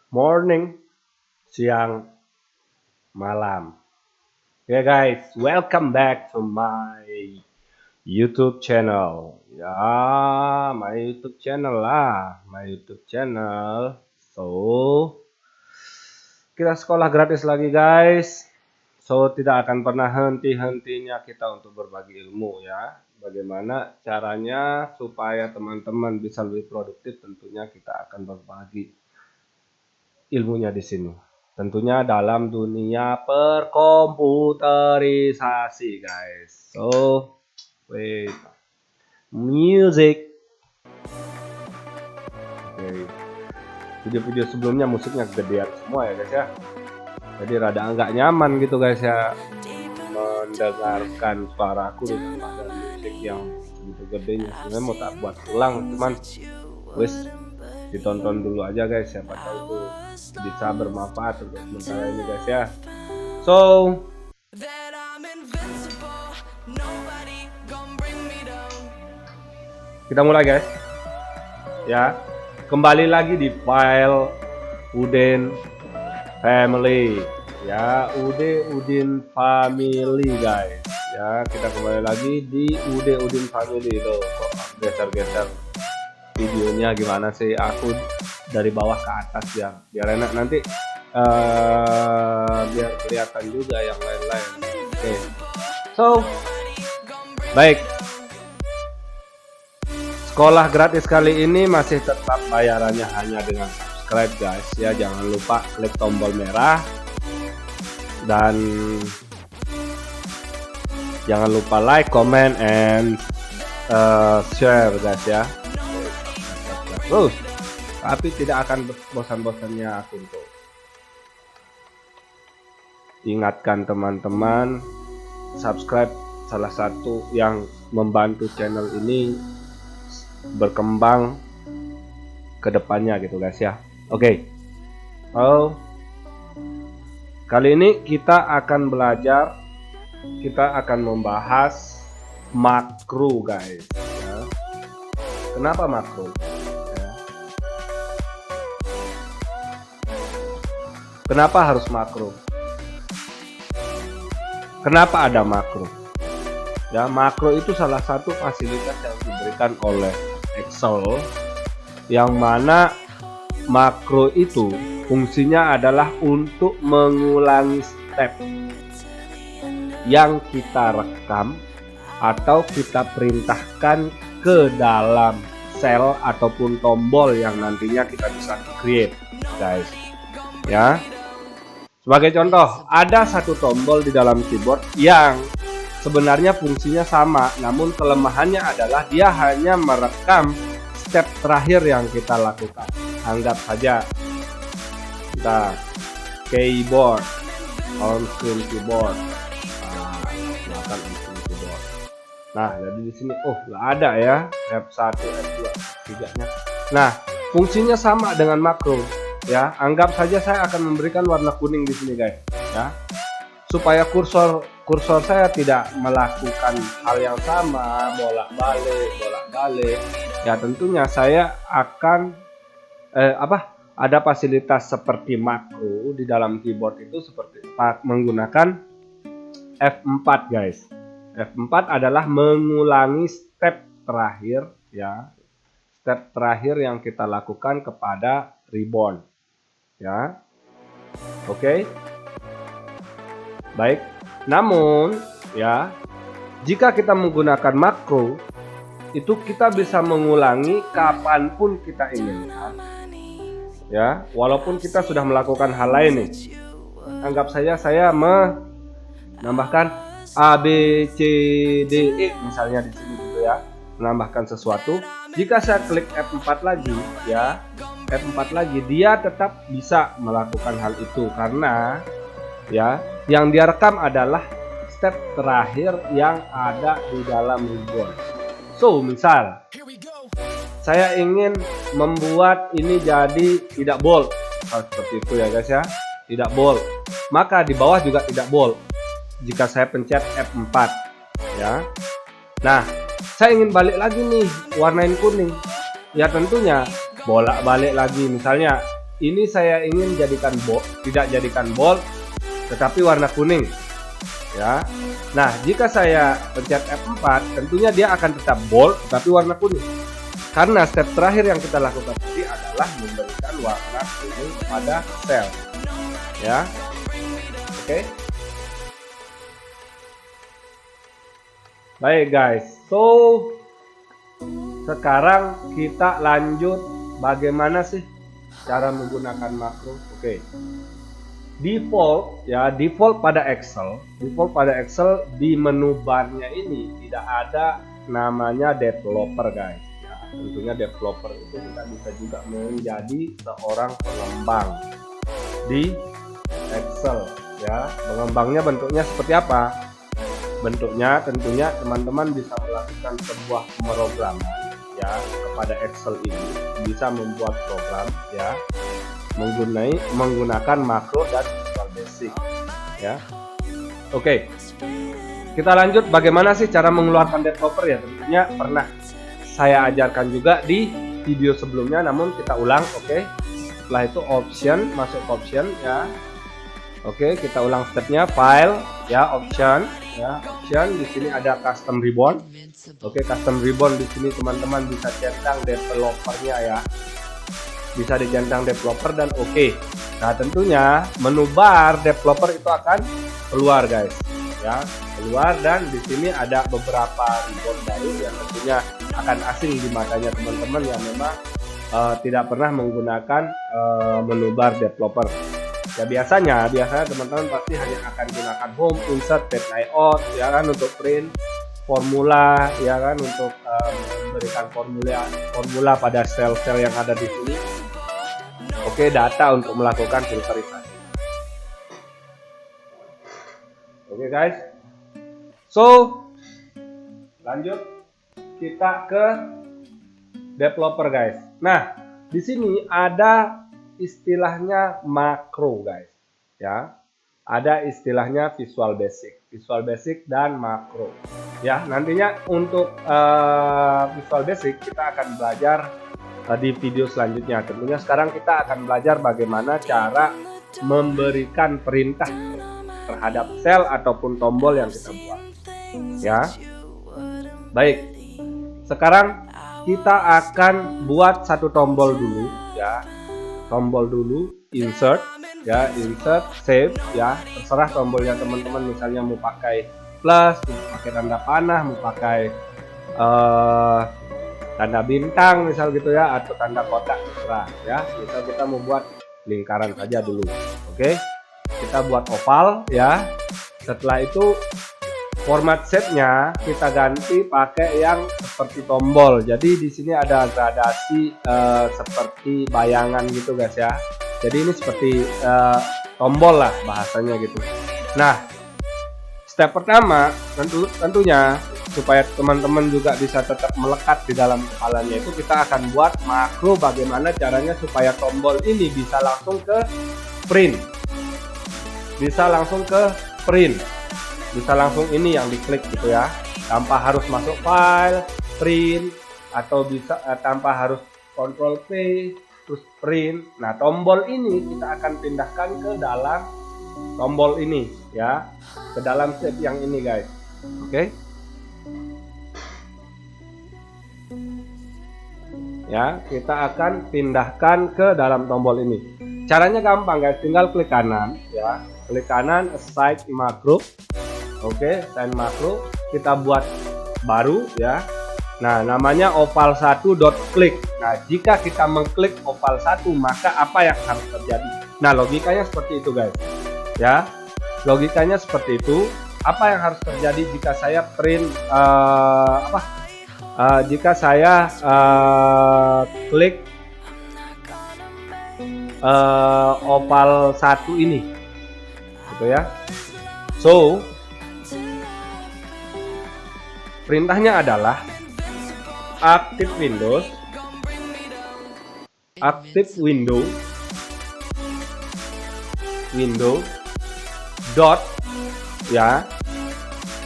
morning, siang, malam. Ya guys, welcome back to my YouTube channel. Ya, my YouTube channel lah, my YouTube channel. So, kita sekolah gratis lagi guys. So, tidak akan pernah henti-hentinya kita untuk berbagi ilmu ya. Bagaimana caranya supaya teman-teman bisa lebih produktif, tentunya kita akan berbagi ilmunya di sini. Tentunya dalam dunia perkomputerisasi, guys. So, wait. Music. Oke. Video-video sebelumnya musiknya gedean semua ya, guys ya. Jadi rada nggak nyaman gitu, guys ya, mendengarkan suaraku dengan musik yang begitu gedenya. Sebenarnya mau tak buat ulang, cuman wis ditonton dulu aja guys, siapa tahu itu bisa bermanfaat untuk sementara ini guys ya. So kita mulai guys ya, kembali lagi di file Udin Family ya, Udin Family guys ya. Kita kembali lagi di Udin Family. Loh kok geser-geser videonya gimana sih, aku dari bawah ke atas ya biar enak nanti, biar kelihatan juga yang lain-lain. Oke. So baik, sekolah gratis kali ini masih tetap bayarannya hanya dengan subscribe guys ya. Jangan lupa klik tombol merah dan jangan lupa like, comment, and share guys ya. Terus, tapi tidak akan bosan-bosannya aku untuk ingatkan teman-teman, subscribe salah satu yang membantu channel ini berkembang ke depannya gitu guys ya. Oke. Oh, kali ini kita akan belajar, kita akan membahas makro guys ya. Kenapa makro? Kenapa harus makro? Kenapa ada makro? Ya, makro itu salah satu fasilitas yang diberikan oleh Excel, yang mana makro itu fungsinya adalah untuk mengulangi step yang kita rekam atau kita perintahkan ke dalam sel ataupun tombol yang nantinya kita bisa create guys ya. Sebagai contoh, ada satu tombol di dalam keyboard yang sebenarnya fungsinya sama, namun kelemahannya adalah dia hanya merekam step terakhir yang kita lakukan. Anggap saja kita keyboard, on screen keyboard. Silakan on screen keyboard. Nah, jadi di sini lah ada ya, F1, F2, F3-nya. Nah, fungsinya sama dengan makro. Ya, anggap saja saya akan memberikan warna kuning di sini guys ya, supaya kursor saya tidak melakukan hal yang sama, bolak-balik ya. Tentunya saya akan ada fasilitas seperti makro di dalam keyboard itu, seperti menggunakan F4 guys. F4 adalah mengulangi step terakhir ya, step terakhir yang kita lakukan kepada ribbon ya. Oke. Baik. Namun ya, jika kita menggunakan makro itu kita bisa mengulangi kapanpun kita inginkan ya, walaupun kita sudah melakukan hal lain nih. Anggap saja saya menambahkan A, B, C, D, E misalnya di sini gitu ya, menambahkan sesuatu. Jika saya klik F4 lagi ya, F4 lagi, dia tetap bisa melakukan hal itu karena ya, yang dia rekam adalah step terakhir yang ada di dalam ribbon. So, misal saya ingin membuat ini jadi tidak bold, seperti itu ya guys ya, tidak bold, maka di bawah juga tidak bold jika saya pencet F4 ya. Nah, saya ingin balik lagi nih, warnain kuning ya, tentunya bolak-balik lagi. Misalnya ini saya ingin jadikan bold, tidak jadikan bold, tetapi warna kuning. Ya. Nah, jika saya pencet F4, tentunya dia akan tetap bold tetapi warna kuning. Karena step terakhir yang kita lakukan tadi adalah memberikan warna kuning pada sel. Ya. Oke. Baik guys. So, sekarang kita lanjut bagaimana sih cara menggunakan makro. Oke. Default pada Excel di menu barnya ini tidak ada namanya developer guys. Ya, tentunya developer itu kita bisa juga menjadi seorang pengembang di Excel. Ya, pengembangnya bentuknya seperti apa? Bentuknya tentunya teman-teman bisa melakukan sebuah pemrograman ya kepada Excel ini, bisa membuat program ya menggunakan makro dan Visual Basic ya. Oke. Kita lanjut bagaimana sih cara mengeluarkan developer ya, tentunya pernah saya ajarkan juga di video sebelumnya, namun kita ulang. Oke. Setelah itu option, masuk ke option ya. Oke, kita ulang stepnya, file ya, option ya, option. Di sini ada custom ribbon. Oke, custom ribbon di sini teman-teman bisa centang developernya ya. Bisa dicentang developer dan oke. Nah, tentunya menu bar developer itu akan keluar guys. Ya, keluar dan di sini ada beberapa ribbon baru yang tentunya akan asing di matanya teman-teman yang memang tidak pernah menggunakan menu bar developer. Ya biasanya teman-teman pasti hanya akan gunakan home, insert, page layout ya kan untuk print, formula ya kan untuk memberikan formula pada sel-sel yang ada di sini. Oke, data untuk melakukan filterisasi. Oke guys. So, lanjut kita ke developer guys. Nah, di sini ada istilahnya makro guys. Ya. Ada istilahnya Visual Basic dan makro. Ya, nantinya untuk Visual Basic kita akan belajar di video selanjutnya. Tentunya sekarang kita akan belajar bagaimana cara memberikan perintah terhadap sel ataupun tombol yang kita buat. Ya. Baik. Sekarang kita akan buat satu tombol dulu ya. Tombol dulu, insert ya, insert, save ya. Terserah tombolnya teman-teman, misalnya mau pakai plus, mau pakai tanda panah, mau pakai tanda bintang misal gitu ya, atau tanda kotak terserah ya. Misal kita membuat lingkaran saja dulu. Oke. Kita buat oval ya. Setelah itu format shape-nya kita ganti pakai yang seperti tombol. Jadi di sini ada gradasi seperti bayangan gitu guys ya. Jadi ini seperti tombol lah bahasanya gitu. Nah, step pertama tentunya supaya teman-teman juga bisa tetap melekat di dalam kepalanya itu kita akan buat makro bagaimana caranya supaya tombol ini bisa langsung ke print. Bisa langsung ini yang diklik gitu ya, tanpa harus masuk file, print, atau bisa tanpa harus Ctrl P terus print. Nah, tombol ini kita akan pindahkan ke dalam tombol ini ya, ke dalam shape yang ini guys. Oke. Ya, kita akan pindahkan ke dalam tombol ini. Caranya gampang guys, tinggal klik kanan ya, klik kanan assign makro. Oke, assign makro kita buat baru ya. Nah, namanya oval1.click. Nah, jika kita mengklik oval1 maka apa yang harus terjadi? Nah, logikanya seperti itu guys. Ya, logikanya seperti itu. Apa yang harus terjadi jika saya print jika saya klik oval1 ini gitu ya. So perintahnya adalah active window dot ya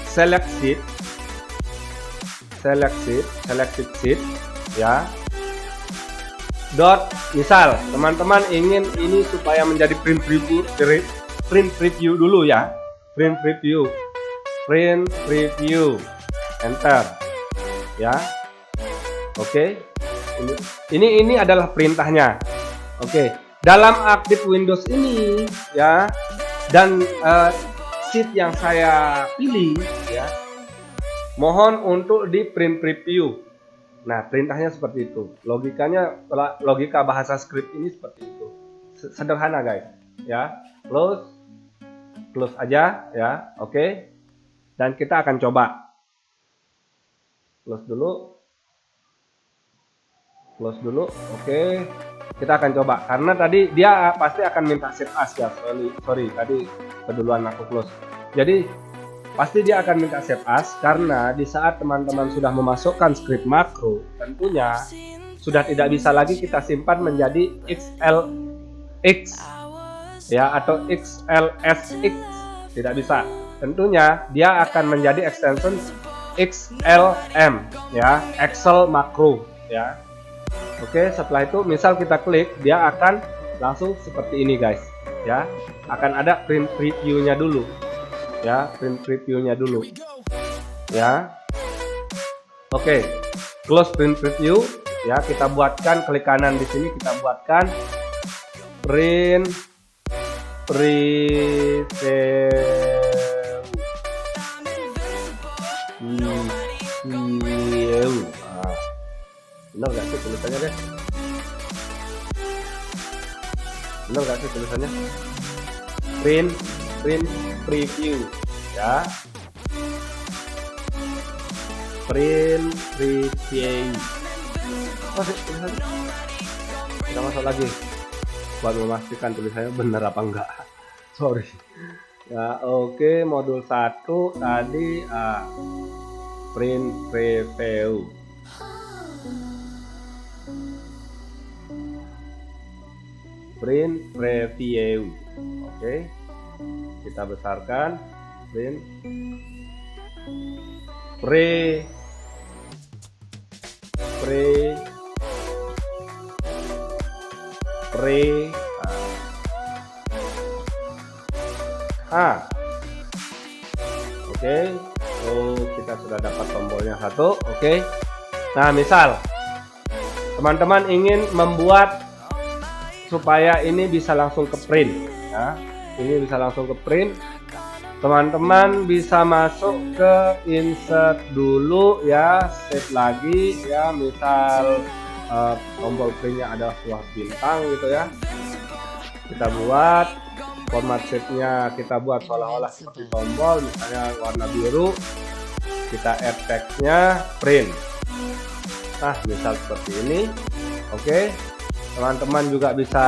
selected sheet ya misal teman-teman ingin ini supaya menjadi print preview dulu ya, print preview, enter ya. Oke, ini adalah perintahnya. Oke, dalam aktif Windows ini ya, dan sheet yang saya pilih ya, mohon untuk di print preview. Nah, perintahnya seperti itu. Logika bahasa script ini seperti itu. Sederhana guys ya. Close aja ya. Oke. Dan kita akan coba. Close dulu. Oke. Kita akan coba karena tadi dia pasti akan minta save as ya. Sorry tadi keduluan aku close. Jadi pasti dia akan minta save as karena di saat teman-teman sudah memasukkan script makro, tentunya sudah tidak bisa lagi kita simpan menjadi XLX ya atau XLSX, tidak bisa. Tentunya dia akan menjadi extension XLM ya, Excel makro ya. Oke, setelah itu misal kita klik, dia akan langsung seperti ini guys ya. Akan ada print preview-nya dulu. Ya, print previewnya dulu ya. Oke, close print preview ya. Kita buatkan klik kanan di sini, kita buatkan print preview. Benar gak sih tulisannya deh? Benar gak sih tulisannya? Print preview ya, print preview. Kita masuk lagi buat memastikan tulisannya benar apa enggak. Sorry ya. Oke, modul 1 tadi print preview. Print preview. Oke, kita besarkan print oke. Kita sudah dapat tombolnya satu. Oke. Nah, misal teman-teman ingin membuat supaya ini bisa langsung ke print ya. Ini bisa langsung ke print. Teman-teman bisa masuk ke insert dulu ya, save lagi ya. Misal tombol printnya adalah sebuah bintang gitu ya. Kita buat format shape-nya, kita buat seolah-olah seperti tombol, misalnya warna biru. Kita add text-nya print. Nah, misal seperti ini. Oke. Teman-teman juga bisa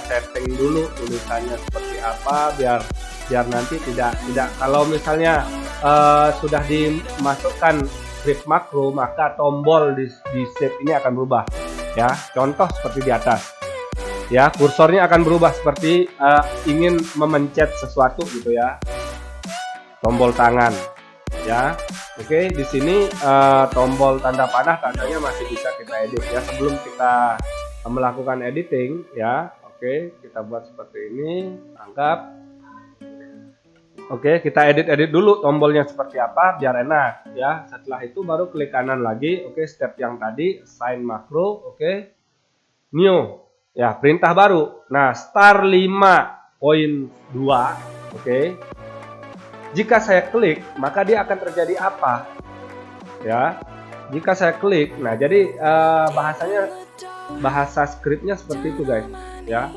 setting dulu tulisannya seperti apa biar nanti tidak kalau misalnya sudah dimasukkan script makro, maka tombol di shape ini akan berubah ya. Contoh seperti di atas ya, kursornya akan berubah seperti ingin memencet sesuatu gitu ya, tombol tangan ya. Oke, di sini tombol tanda panah tandanya masih bisa kita edit ya sebelum kita melakukan editing ya. Oke, kita buat seperti ini, anggap. Oke, kita edit dulu tombolnya seperti apa biar enak ya. Setelah itu baru klik kanan lagi. Oke, step yang tadi assign makro. Oke, new ya, perintah baru. Nah, star 5.2. Oke, jika saya klik maka dia akan terjadi apa ya. Jika saya klik, nah jadi bahasa scriptnya seperti itu guys ya.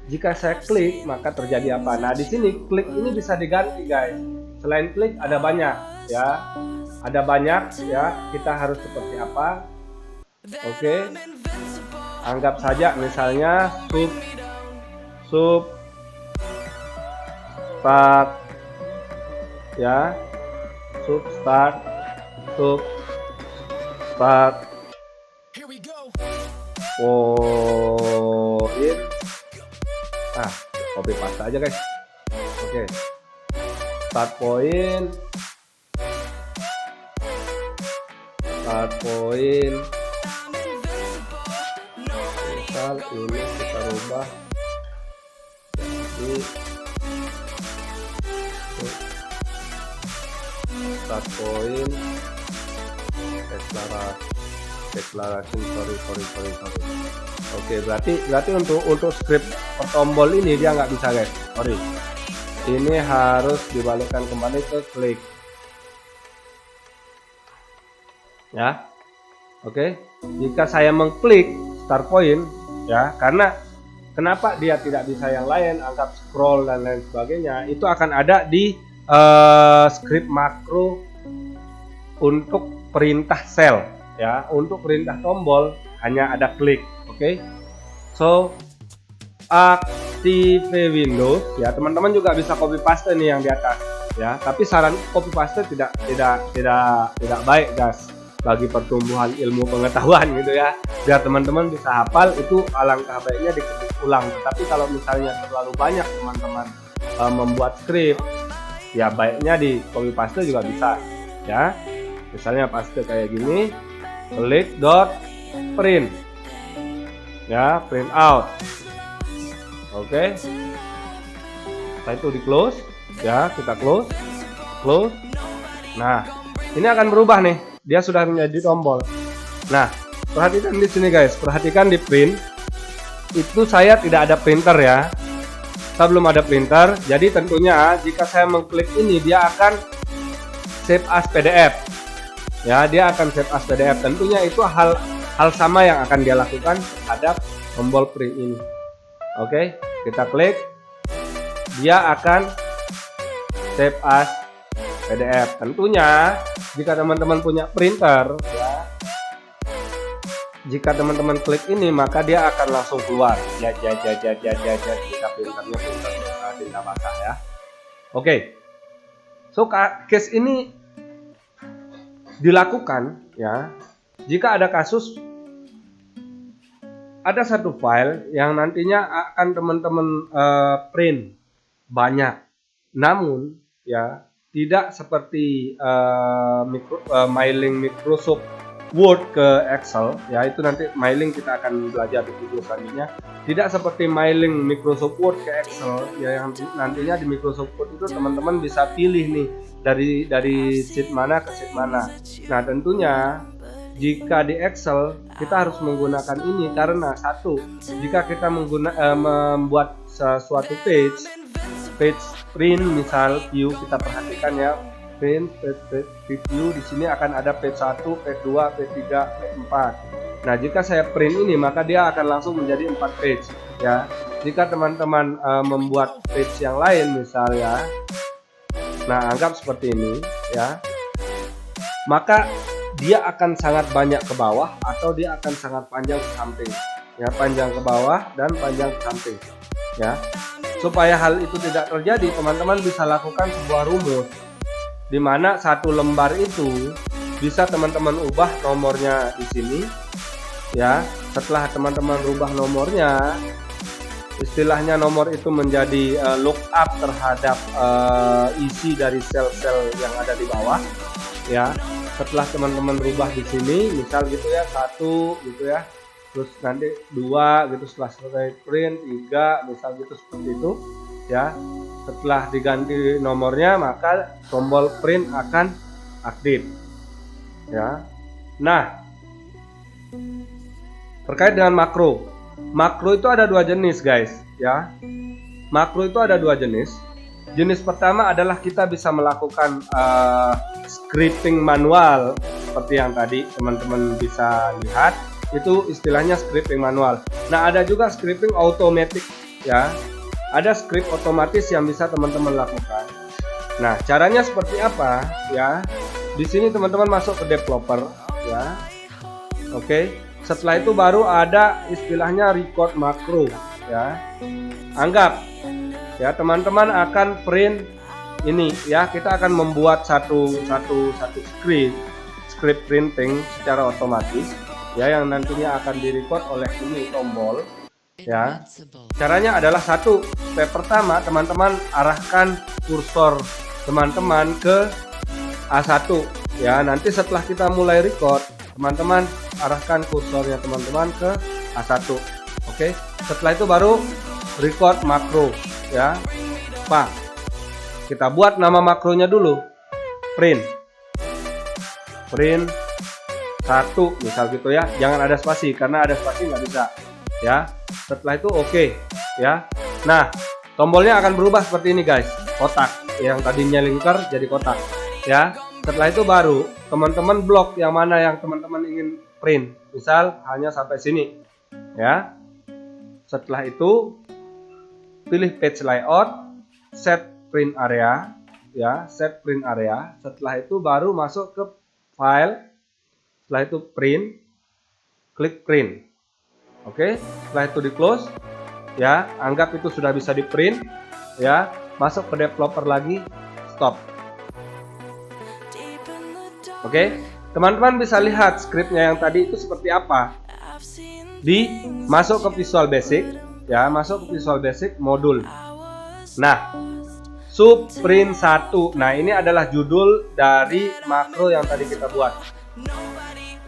Jika saya klik maka terjadi apa? Nah, di sini klik ini bisa diganti guys. Selain klik ada banyak ya. Ada banyak ya. Kita harus seperti apa? Oke. Anggap saja misalnya sub start ya. Sub start point. Copy paste aja guys. Oke. Start point. misal ini kita rubah jadi start point declaration sorry. Oke, berarti untuk script per tombol ini dia nggak bisa guys, sorry. Ini harus dibalikkan kembali ke klik ya. Oke, jika saya mengklik start point ya, karena kenapa dia tidak bisa yang lain, anggap scroll dan lain sebagainya, itu akan ada di script makro untuk perintah sel ya. Untuk perintah tombol hanya ada klik. Oke, so aktif Windows ya, teman-teman juga bisa copy paste nih yang di atas ya, tapi saran copy paste tidak baik guys bagi pertumbuhan ilmu pengetahuan gitu ya. Biar teman-teman bisa hafal, itu alangkah baiknya diketik ulang. Tetapi kalau misalnya terlalu banyak teman-teman membuat script ya, baiknya di copy paste juga bisa ya. Misalnya paste kayak gini, klik dot print ya, print out. Oke, setelah itu di close ya, kita close. Nah, ini akan berubah nih, dia sudah menjadi tombol. Nah, perhatikan di sini guys, perhatikan di print itu saya tidak ada printer ya, saya belum ada printer. Jadi tentunya jika saya mengklik ini, dia akan save as PDF ya, dia akan save as PDF. Tentunya itu hal sama yang akan dia lakukan terhadap tombol print ini. Oke, kita klik, dia akan save as PDF. Tentunya jika teman-teman punya printer ya, jika teman-teman klik ini maka dia akan langsung keluar ya, jika printernya tinta basah ya. Oke, so case ini dilakukan ya jika ada kasus ada satu file yang nantinya akan teman-teman print banyak, namun ya tidak seperti mailing Microsoft Word ke Excel ya, itu nanti mailing kita akan belajar di video selanjutnya. Tidak seperti mailing Microsoft Word ke Excel ya, yang nantinya di Microsoft Word itu teman-teman bisa pilih nih dari sheet mana ke sheet mana. Nah, tentunya jika di Excel kita harus menggunakan ini karena satu, jika kita membuat suatu page print, misal view, kita perhatikan ya, print view di sini akan ada page 1, page 2, page 3, page 4. Nah, jika saya print ini maka dia akan langsung menjadi 4 page ya. Jika teman-teman membuat page yang lain misal ya, nah anggap seperti ini ya, maka dia akan sangat banyak ke bawah atau dia akan sangat panjang ke samping ya, panjang ke bawah dan panjang ke samping ya. Supaya hal itu tidak terjadi, teman-teman bisa lakukan sebuah rumus di mana satu lembar itu bisa teman-teman ubah nomornya di sini ya. Setelah teman-teman rubah nomornya, istilahnya nomor itu menjadi lookup terhadap isi dari sel-sel yang ada di bawah ya. Setelah teman-teman rubah di sini, misal gitu ya, 1 gitu ya, terus nanti 2 gitu, setelah selesai print 3 misal gitu, seperti itu ya. Setelah diganti nomornya maka tombol print akan aktif ya. Nah, terkait dengan makro itu ada 2 jenis guys ya. Makro itu ada 2 jenis. Jenis pertama adalah kita bisa melakukan scripting manual seperti yang tadi teman-teman bisa lihat, itu istilahnya scripting manual. Nah, ada juga scripting automatic ya. Ada script otomatis yang bisa teman-teman lakukan. Nah, caranya seperti apa ya? Di sini teman-teman masuk ke developer ya. Oke. Setelah itu baru ada istilahnya record makro ya. Anggap ya, teman-teman akan print ini ya, kita akan membuat satu script printing secara otomatis ya, yang nantinya akan direcord oleh ini tombol ya. Caranya adalah satu, step pertama teman-teman arahkan kursor teman-teman ke A1 ya. Nanti setelah kita mulai record, teman-teman arahkan kursornya teman-teman ke A1. Oke, setelah itu baru record makro ya. Pak, kita buat nama makronya dulu. Print 1 misal gitu ya. Jangan ada spasi, karena ada spasi nggak bisa ya. Setelah itu oke ya. Nah, tombolnya akan berubah seperti ini guys, kotak. Yang tadinya lingkar jadi kotak ya. Setelah itu baru teman-teman blok yang mana yang teman-teman ingin print. Misal hanya sampai sini ya. Setelah itu pilih page layout, set print area ya, set print area. Setelah itu baru masuk ke file. Setelah itu print, klik print. Oke, setelah itu di close ya. Anggap itu sudah bisa di print ya. Masuk ke developer lagi, stop. Oke, teman-teman bisa lihat scriptnya yang tadi itu seperti apa. Masuk ke Visual Basic ya, masuk ke Visual Basic modul. Nah, sub print 1. Nah, ini adalah judul dari makro yang tadi kita buat.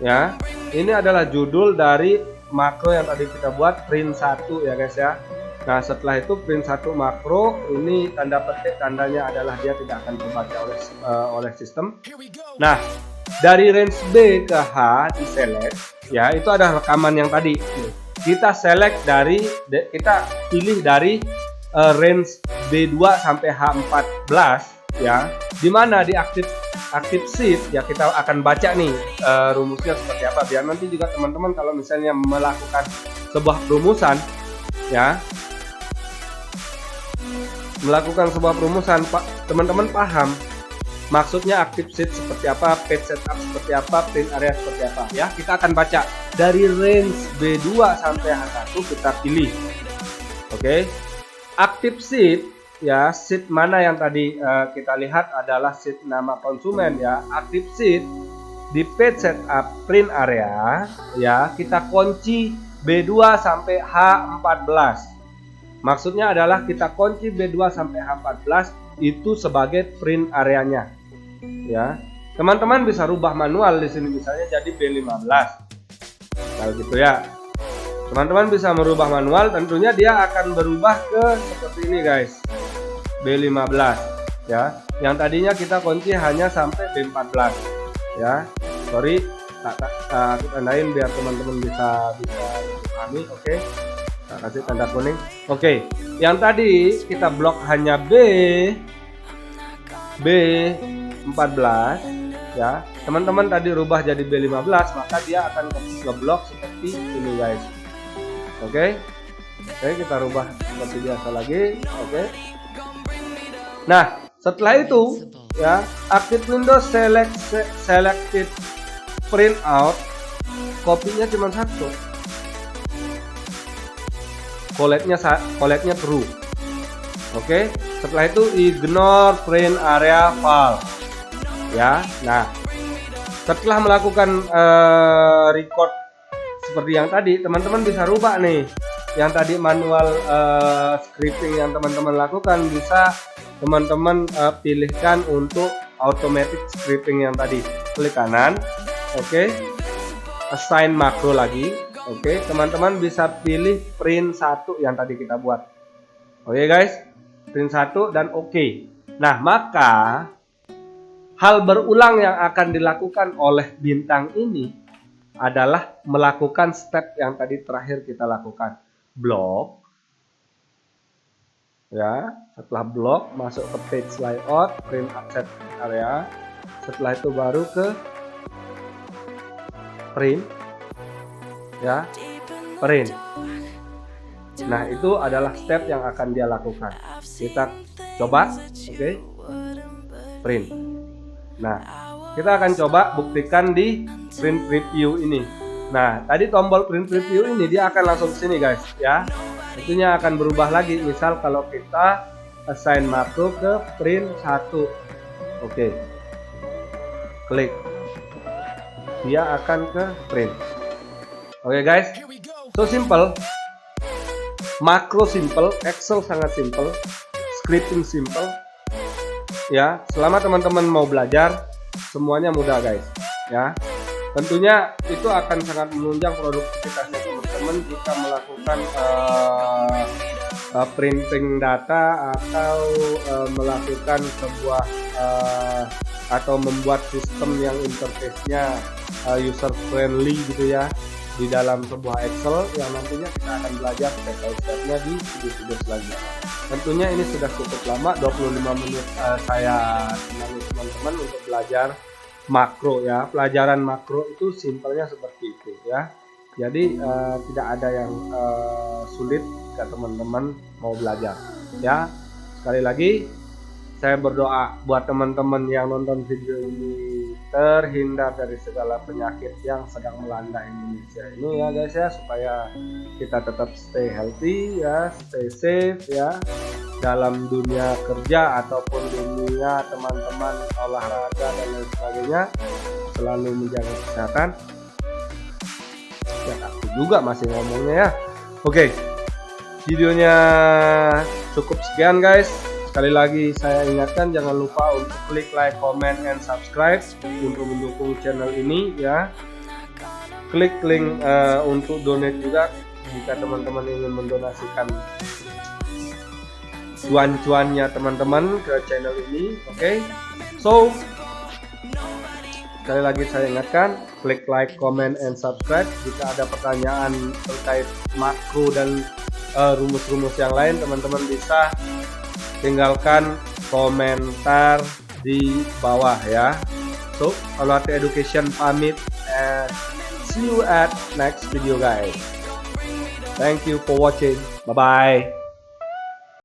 Ya, ini adalah judul dari makro yang tadi kita buat, print 1 ya guys ya. Nah, setelah itu print 1 makro, ini tanda petik, tandanya adalah dia tidak akan terbaca oleh sistem. Nah, dari range B ke H di select ya, itu ada rekaman yang tadi. Kita select dari, kita pilih dari range B2 sampai H14 ya. Dimana di active sheet ya, kita akan baca nih rumusnya seperti apa, biar nanti juga teman-teman kalau misalnya melakukan sebuah perumusan ya, melakukan sebuah perumusan, teman-teman paham maksudnya active sheet seperti apa, page setup seperti apa, print area seperti apa ya. Kita akan baca dari range B2 sampai H1, kita pilih. Oke, active sheet ya, sheet mana yang tadi kita lihat adalah sheet nama konsumen ya. Active sheet di page setup print area ya, kita kunci B2 sampai H14. Maksudnya adalah kita kunci B2 sampai H14 itu sebagai print areanya ya. Teman-teman bisa rubah manual di sini, misalnya jadi B15 kalau gitu ya. Teman-teman bisa merubah manual, tentunya dia akan berubah ke seperti ini guys, B15 ya. Yang tadinya kita kunci hanya sampai B14 ya. Sorry, tak tandain biar teman-teman bisa pahami. Oke, tak kasih tanda kuning. Oke, yang tadi kita blok hanya B14 ya. Teman-teman tadi rubah jadi B15, maka dia akan ngeblok seperti ini guys. Oke, kita rubah seperti biasa lagi. Oke. Nah, setelah itu ya, active Windows selected print out, kopinya cuma satu, collect-nya true. Oke, setelah itu ignore print area file ya. Nah, setelah melakukan record seperti yang tadi, teman-teman bisa rubah nih. Yang tadi manual scripting yang teman-teman lakukan, bisa teman-teman pilihkan untuk automatic scripting yang tadi. Klik kanan, oke, assign makro lagi. Oke, teman-teman bisa pilih print 1 yang tadi kita buat. Oke guys, print 1 dan oke. Nah, maka hal berulang yang akan dilakukan oleh bintang ini adalah melakukan step yang tadi terakhir kita lakukan. Blok ya, setelah blok masuk ke page layout, print set area. Setelah itu baru ke print ya, print. Nah, itu adalah step yang akan dia lakukan. Kita coba, oke, print. Nah, kita akan coba buktikan di print preview ini. Nah, tadi tombol print preview ini dia akan langsung sini guys ya. Tentunya akan berubah lagi. Misal kalau kita assign makro ke print 1. Oke. Klik. Dia akan ke print. Oke guys. So simple. Makro simple, Excel sangat simple, scripting simple. Ya, selama teman-teman mau belajar, semuanya mudah guys ya. Tentunya itu akan sangat menunjang produktivitasnya teman-teman teman-teman jika melakukan printing data atau melakukan sebuah atau membuat sistem yang interface-nya user friendly gitu ya di dalam sebuah Excel, yang nantinya kita akan belajar step-by-stepnya di video-video selanjutnya. Tentunya ini sudah cukup lama, 25 menit saya temani teman-teman untuk belajar makro ya. Pelajaran makro itu simpelnya seperti itu ya. Jadi tidak ada yang sulit jika teman-teman mau belajar ya. Sekali lagi saya berdoa buat teman-teman yang nonton video ini terhindar dari segala penyakit yang sedang melanda Indonesia ini ya guys ya, supaya kita tetap stay healthy ya, stay safe ya dalam dunia kerja ataupun dunia teman-teman olahraga dan lain sebagainya, selalu menjaga kesehatan. Ya aku juga masih ngomongnya ya. Oke, videonya cukup sekian guys. Sekali lagi saya ingatkan, jangan lupa untuk klik like, comment, and subscribe untuk mendukung channel ini ya. Klik link untuk donate juga jika teman-teman ingin mendonasikan cuan-cuannya teman-teman ke channel ini. Oke. So sekali lagi saya ingatkan, klik like, comment, and subscribe. Jika ada pertanyaan terkait makro dan rumus-rumus yang lain, teman-teman bisa tinggalkan komentar di bawah ya. So, Oluwati Education pamit and see you at next video guys. Thank you for watching. Bye bye.